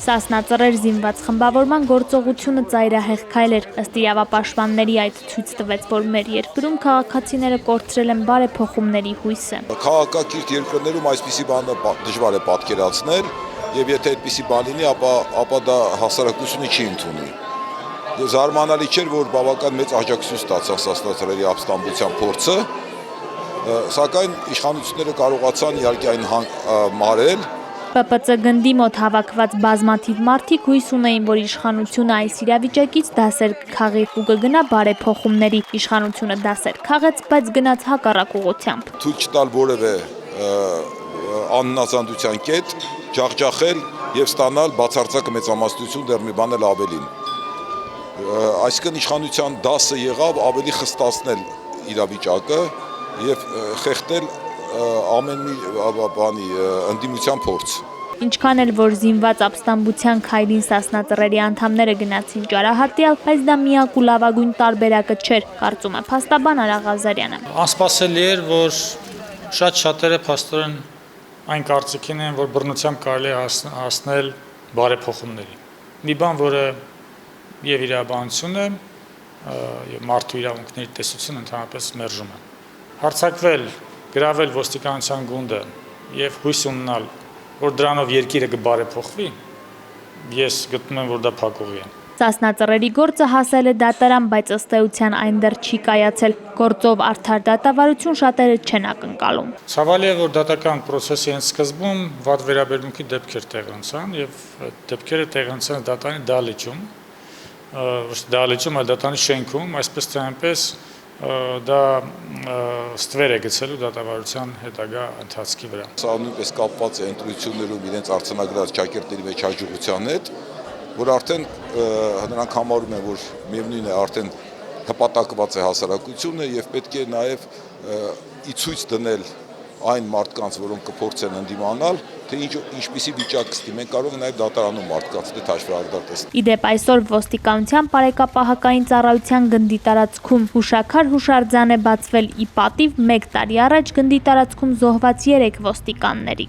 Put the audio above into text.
Սասնա ծռեր զինված խմբավորման գործողությունը ծայրահեղ քայլ էր, ըստ իրավապաշտպանների այդ ցույց տվեց, որ մեր երկրում քաղաքացիները կորցրել են բարեփոխումների հույսը։ Քաղաքակիրթ երկրներում այսպիսի բանը դժվար է պատկերացնել, եւ եթե այդպիսի բան լինի, ապա դա հասարակությունը չի ընդունի։ Զարմանալի չէր, որ բավական մեծ աջակցություն ստացավ Սասնա ծռերի ապստամբության փորձը, սակայն իշխանությունները կարողացան իհարկե այն մարել։ ՊՊՑ գնդի մոտ հավաքված բազմաթիվ մարդիկ հույս ունեին, որ իշխանությունը այս իրավիճակից դասեր կքաղի ու կգնա բարեփոխումների։ Իշխանությունը դասեր քաղեց, բայց գնաց հակառակ ուղղությամբ։ Թույլ չտալ որևէ աննացանդության կետ, ջախջախել եւ ստանալ բացարձակ մեծամասնություն դեռ մի բան էլ ավելին։ Այսինքն իշխանության դասը եղավ ավելի խստացնել իրավիճակը եւ խեղդել ամեն մի բանի ընդդիմության փորձ։ Ինչքան էլ որ զինված ապստամբության քայլին Սասնա ծռերի անդամները գնացին ճարահատյալ, բայց դա միակ ու լավագույն տարբերակը չէր, կարծում է փաստաբան Արա Ղազարյանը։ Անսպասելի էր, որ շատերը փաստորեն այն կարծիքին են, որ բռնությամբ կարելի է հասնել բարեփոխումների։ Մի բան, որը եւ իրավաբանությունը եւ մարդու իրավունքների տեսությունը ընդհանրապես մերժում են։ Հարձակվել, գրավել ոստիկանության գունդը եւ հույս ունենալ, որ դրանով երկիրը կբարեփոխվի, ես գտնում եմ, որ դա փակուղի է։ Սասնա ծռերի գործը հասել է դատարան, բայց ըստ էության այն դեռ չի կայացել։ Գործով արդար դատավարություն շատերը չեն ակնկալում։ Ցավալի է, որ դատական process-ի հենց սկզբում վատ վերաբերմունքի դեպքեր տեղի ունեցան եւ դեպքերը տեղի ունեցան դատարանի դահլիճում, այլ դատարանի շենքում, այսպես թե այնպես դա ստվեր է գցելու դատավարության հետագա ընթացքի վրա։ Սա նույնպես կապված է ընտրություններում իրենց արձանագրած ճակերտների մեջ հաջողության հետ, որ արդեն նրանք համարում են, որ միևնույն է արդեն հպատակված է հասարակությունը եւ պետք է նաեւ ի ցույց դնել այն մարդկանց, որոնք կփորձեն ընդդիմանալ, թե ինչպիսի վիճակ կստի։ Մենք կարող ենք նաեւ դատարանում մարդկանց հետ հաշվառդար տեսնել։ Իդեպ այսօր ոստիկանության բարեկապահական ծառայության գնդի տարածքում հուշաքար հուշարձան է բացվել ի պատիվ 1 տարի առաջ գնդի տարածքում զոհված 3 ոստիկանների։